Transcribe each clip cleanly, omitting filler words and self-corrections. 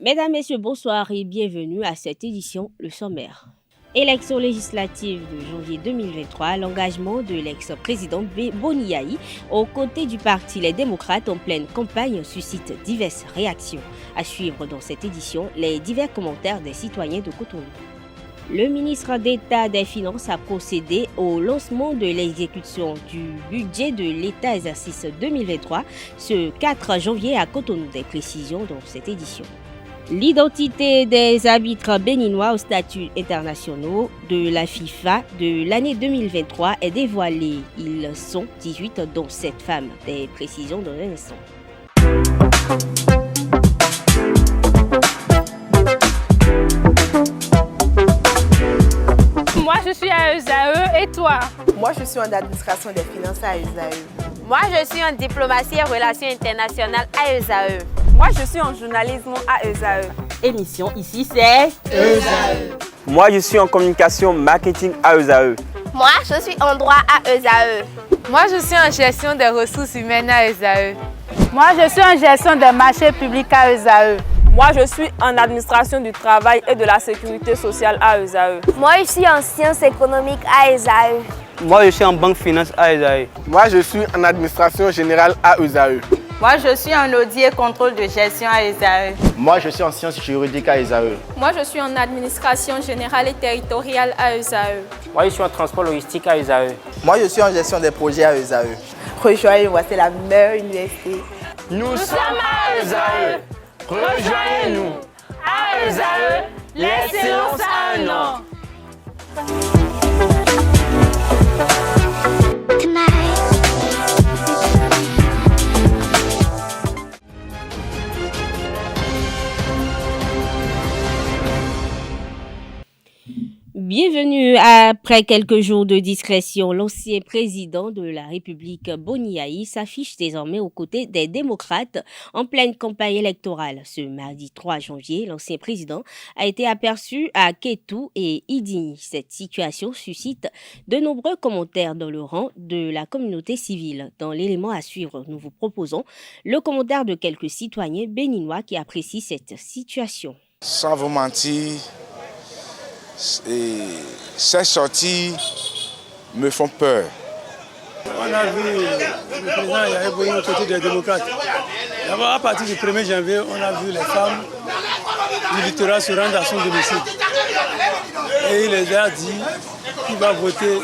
Mesdames, Messieurs, bonsoir et bienvenue à cette édition, le sommaire. Élections législatives de janvier 2023, l'engagement de l'ex-président Boni Yayi aux côtés du parti Les Démocrates en pleine campagne suscite diverses réactions. À suivre dans cette édition, les divers commentaires des citoyens de Cotonou. Le ministre d'État des Finances a procédé au lancement de l'exécution du budget de l'État exercice 2023 ce 4 janvier à Cotonou. Des précisions dans cette édition. L'identité des arbitres béninois au statut internationaux de la FIFA de l'année 2023 est dévoilée. Ils sont 18 dont 7 femmes. Des précisions dans un instant. Moi, je suis à ESAE et toi? Moi, je suis en administration des finances à ESAE. Moi, je suis en diplomatie et relations internationales à ESAE. Moi, je suis en journalisme à ESAE. Émission ici, c'est ESAE. Moi, je suis en communication marketing à ESAE. Moi, je suis en droit à ESAE. Moi, je suis en gestion des ressources humaines à ESAE. Moi, je suis en gestion des marchés publics à ESAE. Moi, je suis en administration du travail et de la sécurité sociale à ESAE. Moi, je suis en sciences économiques à ESAE. Moi, je suis en banque finance à ESAE. Moi, je suis en administration générale à ESAE. Moi, je suis en audit et contrôle de gestion à ESAE. Moi, je suis en sciences juridiques à ESAE. Moi, je suis en administration générale et territoriale à ESAE. Moi, je suis en transport logistique à ESAE. Moi, je suis en gestion des projets à ESAE. Rejoignez-moi, c'est la meilleure université. Nous sommes à ESAE. Rejoignez-nous. À ESAE, l'excellence a un an. Bienvenue. Après quelques jours de discrétion, l'ancien président de la République Boni Yayi s'affiche désormais aux côtés des démocrates en pleine campagne électorale. Ce mardi 3 janvier, l'ancien président a été aperçu à Kétou et Idigny. Cette situation suscite de nombreux commentaires dans le rang de la communauté civile. Dans l'élément à suivre, nous vous proposons le commentaire de quelques citoyens béninois qui apprécient cette situation. Sans vous mentir, ces sorties me font peur. On a vu le président Yayi Boni aux côtés des démocrates. D'abord, à partir du 1er janvier, on a vu les femmes du littoral se rendre à son domicile. Et il les a dit qu'il va voter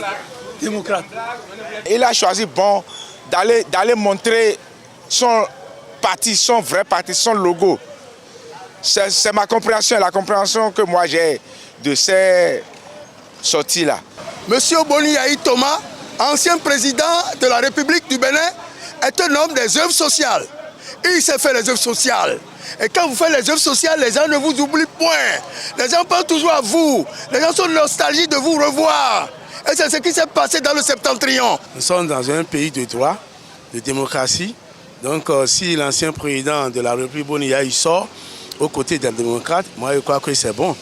démocrate. Il a choisi d'aller montrer son parti, son vrai parti, son logo. C'est ma compréhension, la compréhension que moi j'ai de ces sorties-là. Monsieur Boni Yayi Thomas, ancien président de la République du Bénin, est un homme des œuvres sociales. Il sait faire les œuvres sociales. Et quand vous faites les œuvres sociales, les gens ne vous oublient point. Les gens pensent toujours à vous. Les gens sont nostalgiques de vous revoir. Et c'est ce qui s'est passé dans le Septentrion. Nous sommes dans un pays de droit, de démocratie. Donc si l'ancien président de la République Boni Yayi sort aux côtés des démocrates, moi je crois que c'est bon.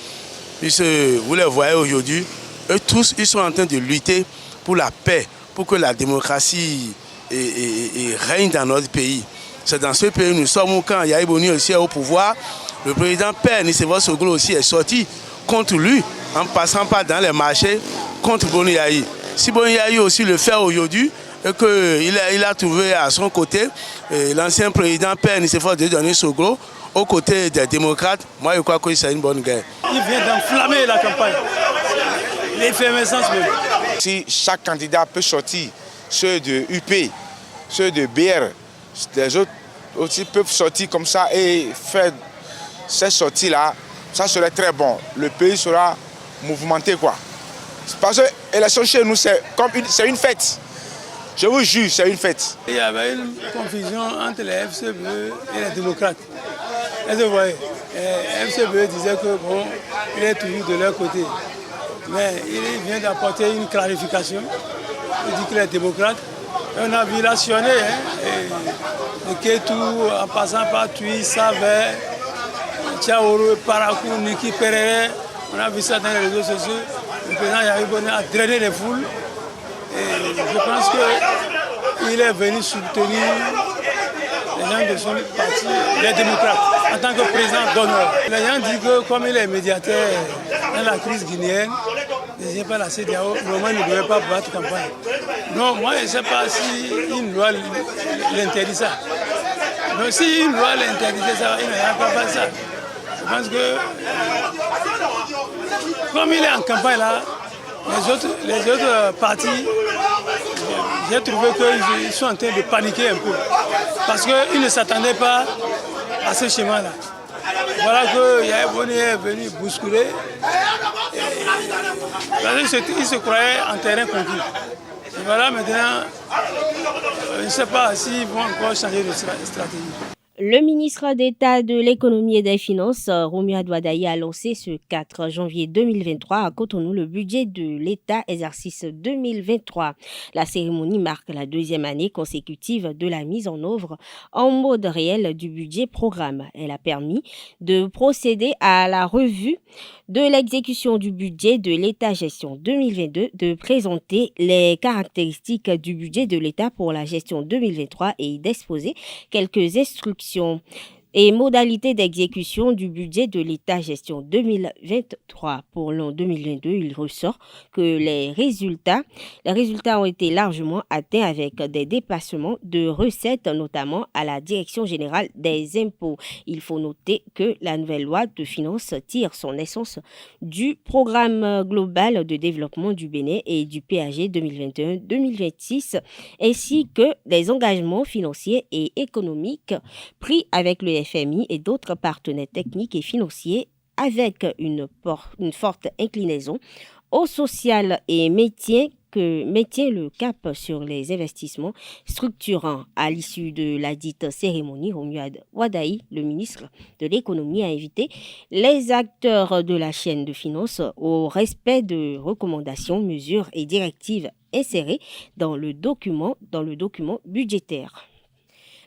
Puisque vous les voyez aujourd'hui, eux tous, ils sont en train de lutter pour la paix, pour que la démocratie règne dans notre pays. C'est dans ce pays où nous sommes où quand Yayi Boni aussi est au pouvoir, le président Père Nicéphore Soglo aussi est sorti contre lui, en passant par dans les marchés contre Boni Yayi. Si Boni Yayi aussi le fait aujourd'hui, et qu'il a trouvé à son côté l'ancien président Père Nicéphore Soglo, aux côtés des démocrates, moi je crois que c'est une bonne guerre. Il vient d'enflammer la campagne, l'effervescence même. Si chaque candidat peut sortir, ceux de UP, ceux de BR, les autres aussi peuvent sortir comme ça et faire ces sorties-là, ça serait très bon. Le pays sera mouvementé quoi. Parce que l'élection chez nous, c'est une fête. Je vous jure, c'est une fête. Il y avait une confusion entre les FCBE et les démocrates. Et vous voyez, FCBE disait que bon, il est toujours de leur côté. Mais il vient d'apporter une clarification. Il dit qu'il est démocrate. Et on a vu la Sionné, de Kétou, en passant par Tui, Savé, Tchaouro, Parakou, Niki Perere. On a vu ça dans les réseaux sociaux. Le président Yayi Boni a drainé les foules. Et je pense qu'il est venu soutenir gens de son parti, les démocrates, en tant que président d'honneur. Les gens disent que comme il est médiateur dans la crise guinéenne, désigné par la CEDEAO, normalement il ne devait pas battre campagne. Non, moi je ne sais pas si une loi l'interdit ça. Donc si une loi l'interdisait ça, il n'aurait pas fait ça. Je pense que comme il est en campagne là, les autres partis, j'ai trouvé qu'ils sont en train de paniquer un peu. Parce qu'ils ne s'attendaient pas à ce schéma-là. Voilà que Yaya Boni est venu bousculer. Il se croyait en terrain conquis. Et voilà maintenant, je ne sais pas s'ils vont encore changer de stratégie. Le ministre d'État de l'économie et des finances, Romuald Wadaye, a lancé ce 4 janvier 2023 à Cotonou le budget de l'État exercice 2023. La cérémonie marque la deuxième année consécutive de la mise en œuvre en mode réel du budget programme. Elle a permis de procéder à la revue de l'exécution du budget de l'État gestion 2022, de présenter les caractéristiques du budget de l'État pour la gestion 2023 et d'exposer quelques instructions et modalités d'exécution du budget de l'État gestion 2023. Pour l'an 2022, il ressort que les résultats ont été largement atteints avec des dépassements de recettes, notamment à la Direction générale des impôts. Il faut noter que la nouvelle loi de finances tire son essence du programme global de développement du Bénin et du PAG 2021-2026, ainsi que des engagements financiers et économiques pris avec le FMI et d'autres partenaires techniques et financiers, avec une forte inclinaison au social et maintient le cap sur les investissements structurants. À l'issue de la dite cérémonie, Romuald Wadaye, le ministre de l'économie, a invité les acteurs de la chaîne de finances au respect de recommandations, mesures et directives insérées dans le document budgétaire.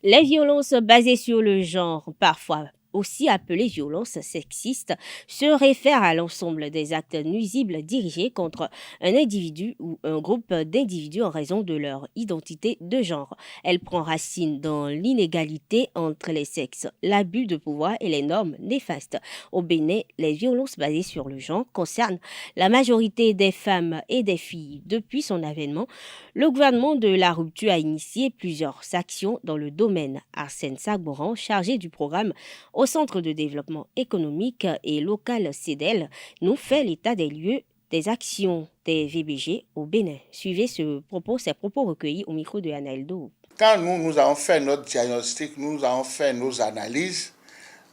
Les violences basées sur le genre, parfois aussi appelées violences sexistes, se réfèrent à l'ensemble des actes nuisibles dirigés contre un individu ou un groupe d'individus en raison de leur identité de genre. Elle prend racine dans l'inégalité entre les sexes, l'abus de pouvoir et les normes néfastes. Au Bénin, les violences basées sur le genre concernent la majorité des femmes et des filles. Depuis son avènement, le gouvernement de la rupture a initié plusieurs actions dans le domaine. Arsène Sagboran, chargé du programme au Centre de développement économique et local CEDEL, nous fait l'état des lieux des actions des VBG au Bénin. Suivez ces propos recueillis au micro de Anaël Do. Quand nous avons fait notre diagnostic, nous avons fait nos analyses,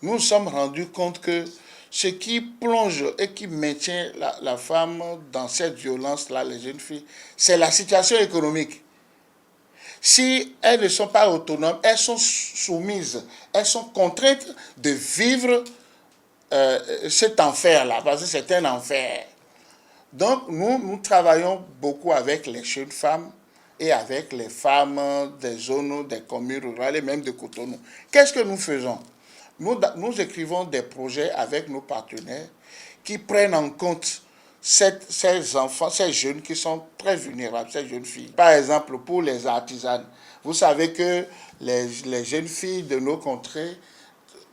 nous nous sommes rendus compte que ce qui plonge et qui maintient la femme dans cette violence-là, les jeunes filles, c'est la situation économique. Si elles ne sont pas autonomes, elles sont soumises, elles sont contraintes de vivre cet enfer-là, parce que c'est un enfer. Donc, nous travaillons beaucoup avec les jeunes femmes et avec les femmes des zones, des communes rurales et même de Cotonou. Qu'est-ce que nous faisons ? Nous écrivons des projets avec nos partenaires qui prennent en compte ces enfants, ces jeunes qui sont très vulnérables, ces jeunes filles. Par exemple, pour les artisanes, vous savez que les jeunes filles de nos contrées,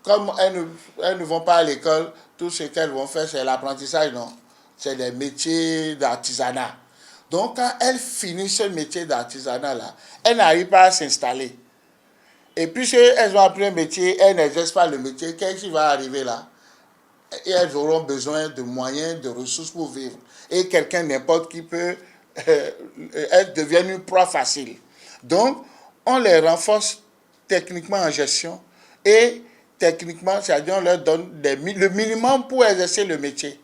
comme elles ne vont pas à l'école, tout ce qu'elles vont faire, c'est l'apprentissage, non. C'est des métiers d'artisanat. Donc, quand elles finissent ce métier d'artisanat-là, elles n'arrivent pas à s'installer. Et puisqu'elles ont appris un métier, elles n'exercent pas le métier, qu'est-ce qui va arriver là? Et elles auront besoin de moyens, de ressources pour vivre. Et quelqu'un, n'importe qui peut, elles deviennent une proie facile. Donc, on les renforce techniquement en gestion et techniquement, c'est-à-dire on leur donne le minimum pour exercer le métier.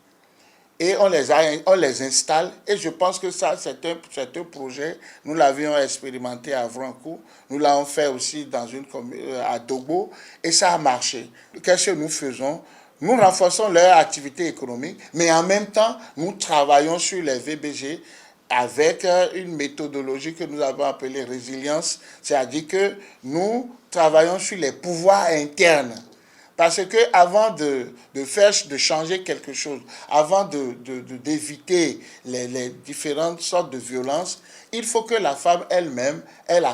Et on les installe. Et je pense que ça, c'est un projet. Nous l'avions expérimenté à Vrancourt. Nous l'avons fait aussi dans une commune à Dogbo. Et ça a marché. Qu'est-ce que nous faisons? Nous renforçons leur activité économique, mais en même temps, nous travaillons sur les VBG avec une méthodologie que nous avons appelée résilience, c'est-à-dire que nous travaillons sur les pouvoirs internes. Parce que avant de changer quelque chose, avant d'éviter les différentes sortes de violences, il faut que la femme elle-même, elle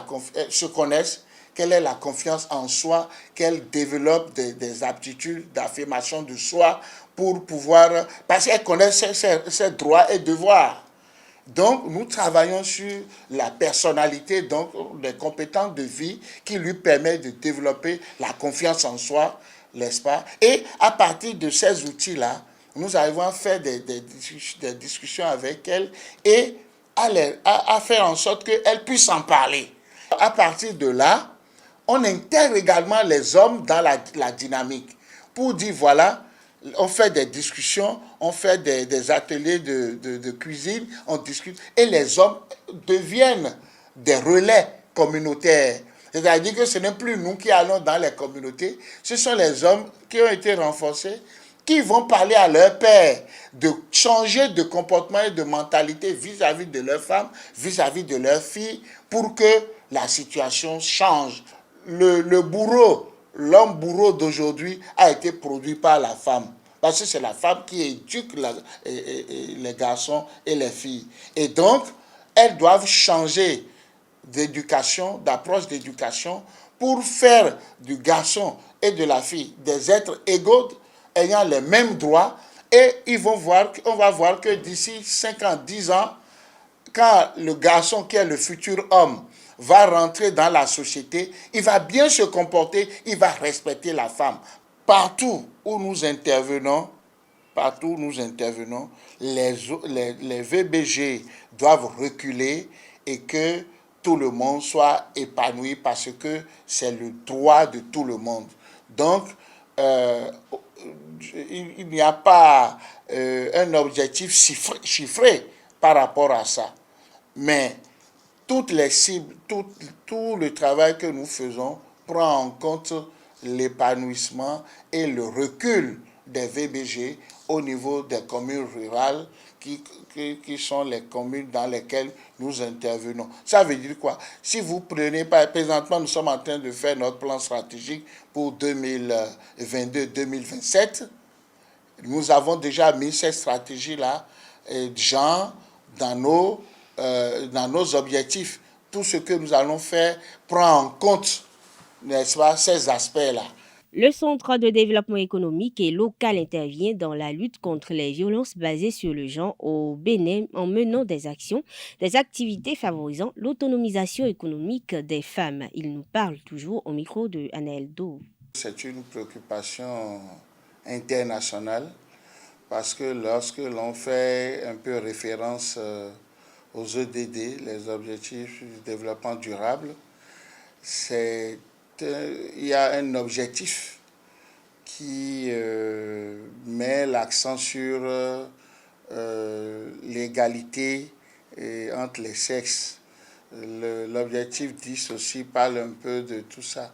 se connaisse quelle est la confiance en soi, qu'elle développe des aptitudes d'affirmation de soi pour pouvoir, parce qu'elle connaît ses droits et devoirs. Donc, nous travaillons sur la personnalité, donc les compétences de vie qui lui permettent de développer la confiance en soi, n'est-ce pas? Et à partir de ces outils-là, nous arrivons à faire des discussions avec elle et à faire en sorte qu'elle puisse en parler. À partir de là, on intègre également les hommes dans la dynamique pour dire, voilà, on fait des discussions, on fait des ateliers de cuisine, on discute, et les hommes deviennent des relais communautaires. C'est-à-dire que ce n'est plus nous qui allons dans les communautés, ce sont les hommes qui ont été renforcés, qui vont parler à leur père de changer de comportement et de mentalité vis-à-vis de leurs femmes, vis-à-vis de leurs filles, pour que la situation change. Le bourreau, l'homme bourreau d'aujourd'hui a été produit par la femme. Parce que c'est la femme qui éduque les garçons et les filles. Et donc, elles doivent changer d'éducation, d'approche d'éducation, pour faire du garçon et de la fille des êtres égaux, ayant les mêmes droits. Et on va voir que d'ici 5 ans, 10 ans, quand le garçon qui est le futur homme va rentrer dans la société, il va bien se comporter, il va respecter la femme. Partout où nous intervenons, les VBG doivent reculer et que tout le monde soit épanoui parce que c'est le droit de tout le monde. Donc, il n'y a pas un objectif chiffré par rapport à ça. Mais toutes les cibles, tout le travail que nous faisons prend en compte l'épanouissement et le recul des VBG au niveau des communes rurales qui sont les communes dans lesquelles nous intervenons. Ça veut dire quoi? Si vous prenez, présentement, nous sommes en train de faire notre plan stratégique pour 2022-2027. Nous avons déjà mis cette stratégie-là, dans nos objectifs. Tout ce que nous allons faire prend en compte, n'est-ce pas, ces aspects-là. Le Centre de développement économique et local intervient dans la lutte contre les violences basées sur le genre au Bénin en menant des activités favorisant l'autonomisation économique des femmes. Il nous parle toujours au micro de Anaël Do. C'est une préoccupation internationale parce que lorsque l'on fait un peu référence aux ODD, les objectifs du développement durable, il y a un objectif qui met l'accent sur l'égalité entre les sexes. L'objectif 10 aussi parle un peu de tout ça.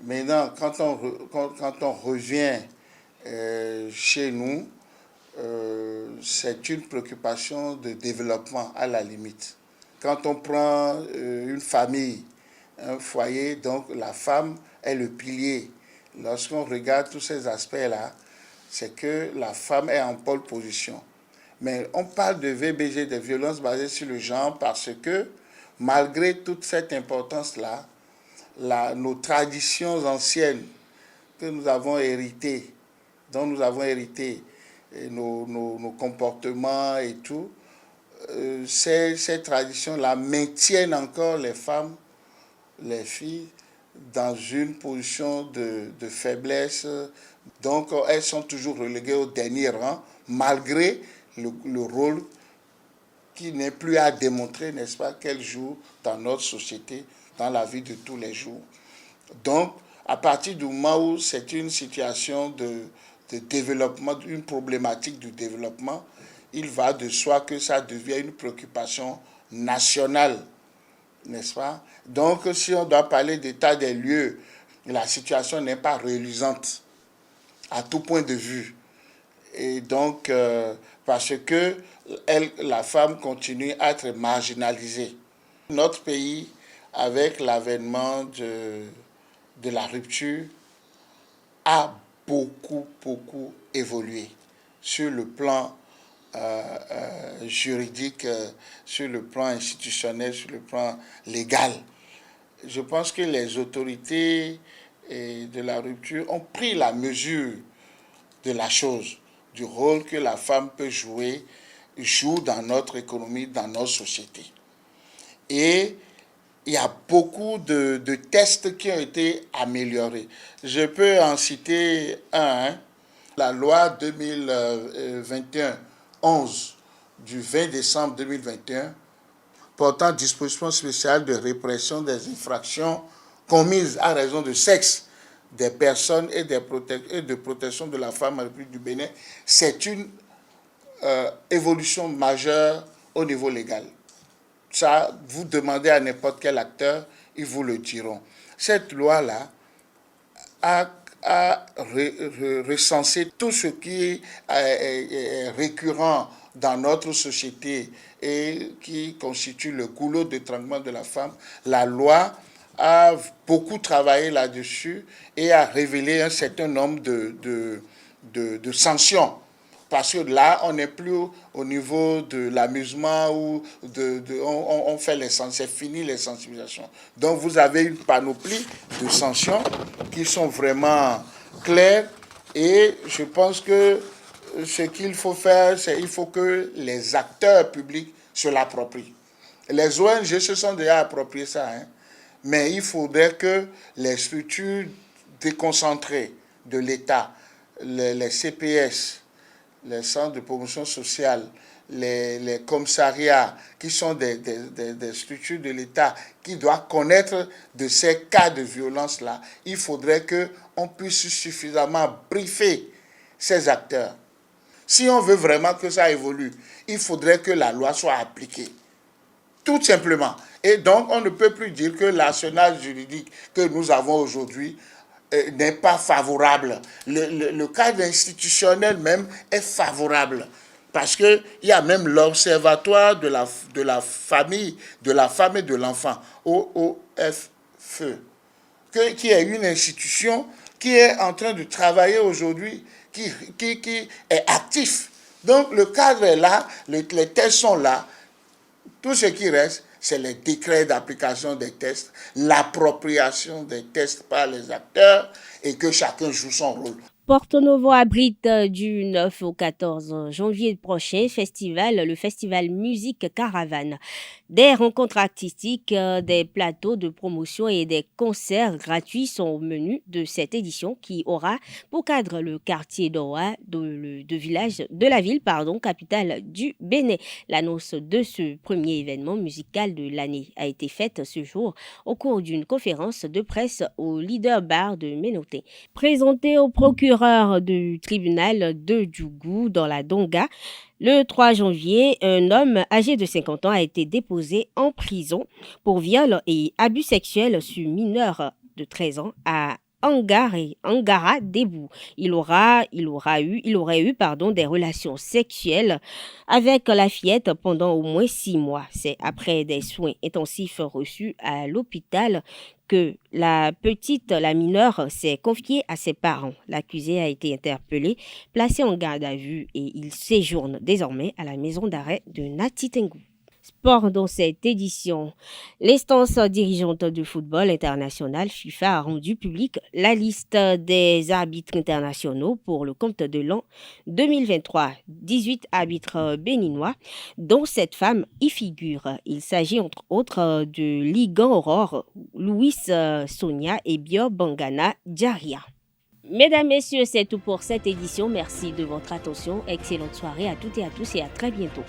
Maintenant, quand on revient chez nous, c'est une préoccupation de développement à la limite. Quand on prend une famille, un foyer, donc la femme est le pilier. Lorsqu'on regarde tous ces aspects-là, c'est que la femme est en pole position. Mais on parle de VBG, de violences basées sur le genre, parce que malgré toute cette importance-là, nos traditions anciennes que nous avons héritées, dont nous avons hérité, nos comportements et tout, ces traditions-là maintiennent encore les femmes, les filles, dans une position de faiblesse. Donc, elles sont toujours reléguées au dernier rang, malgré le rôle qui n'est plus à démontrer, n'est-ce pas, qu'elles jouent dans notre société, dans la vie de tous les jours. Donc, à partir du moment où c'est une situation de développement, une problématique du développement, il va de soi que ça devient une préoccupation nationale, n'est-ce pas? Donc, si on doit parler d'état des lieux, la situation n'est pas reluisante à tout point de vue. Et donc, parce que la femme continue à être marginalisée. Notre pays, avec l'avènement de la rupture, a beaucoup évolué sur le plan juridique, sur le plan institutionnel, sur le plan légal. je pense que les autorités de la rupture ont pris la mesure de la chose, du rôle que la femme peut joue dans notre économie, dans notre société. Et il y a beaucoup de tests qui ont été améliorés. Je peux en citer un, la loi 2021-11 du 20 décembre 2021 portant dispositions spéciales de répression des infractions commises à raison de sexe des personnes et de protection de la femme en République du Bénin. C'est une évolution majeure au niveau légal. Ça, vous demandez à n'importe quel acteur, ils vous le diront. Cette loi-là a recensé tout ce qui est récurrent dans notre société et qui constitue le goulot d'étranglement de la femme. La loi a beaucoup travaillé là-dessus et a révélé un certain nombre de sanctions. Parce que là, on n'est plus au niveau de l'amusement où on fait les sanctions, c'est fini les sensibilisations. Donc vous avez une panoplie de sanctions qui sont vraiment claires et je pense que ce qu'il faut faire, c'est qu'il faut que les acteurs publics se l'approprient. Les ONG se sont déjà appropriés ça, hein, mais il faudrait que les structures déconcentrées de l'État, les CPS, les centres de promotion sociale, les commissariats, qui sont des structures de l'État qui doivent connaître de ces cas de violence-là, il faudrait qu'on puisse suffisamment briefer ces acteurs. Si on veut vraiment que ça évolue, il faudrait que la loi soit appliquée. Tout simplement. Et donc, on ne peut plus dire que l'arsenal juridique que nous avons aujourd'hui n'est pas favorable. Le cadre institutionnel même est favorable. Parce qu'il y a même l'Observatoire de la famille, de la femme et de l'enfant, OOFE, qui est une institution qui est en train de travailler aujourd'hui, qui est actif. Donc le cadre est là, les tests sont là. Tout ce qui reste, c'est les décrets d'application des tests, l'appropriation des tests par les acteurs et que chacun joue son rôle. Porto Novo abrite du 9 au 14 janvier prochain le festival Musique Caravane. Des rencontres artistiques, des plateaux de promotion et des concerts gratuits sont au menu de cette édition qui aura pour cadre le quartier d'Oa de la ville capitale du Bénin. L'annonce de ce premier événement musical de l'année a été faite ce jour au cours d'une conférence de presse au Leader Bar de Ménoté. Présentée au procureur du tribunal de Djougou dans la Donga, le 3 janvier, un homme âgé de 50 ans a été déposé en prison pour viol et abus sexuels sur mineur de 13 ans à Angara Débou. Il aurait eu des relations sexuelles avec la fillette pendant au moins 6 mois. C'est après des soins intensifs reçus à l'hôpital que la mineure s'est confiée à ses parents. L'accusé a été interpellé, placé en garde à vue et il séjourne désormais à la maison d'arrêt de Natitengou. Sport dans cette édition. L'instance dirigeante de football international FIFA a rendu publique la liste des arbitres internationaux pour le compte de l'an 2023. 18 arbitres béninois, dont 7 femmes y figurent. Il s'agit entre autres de Ligan Aurore, Louis Sonia et Bio Bangana Djaria. Mesdames, Messieurs, c'est tout pour cette édition. Merci de votre attention. Excellente soirée à toutes et à tous et à très bientôt.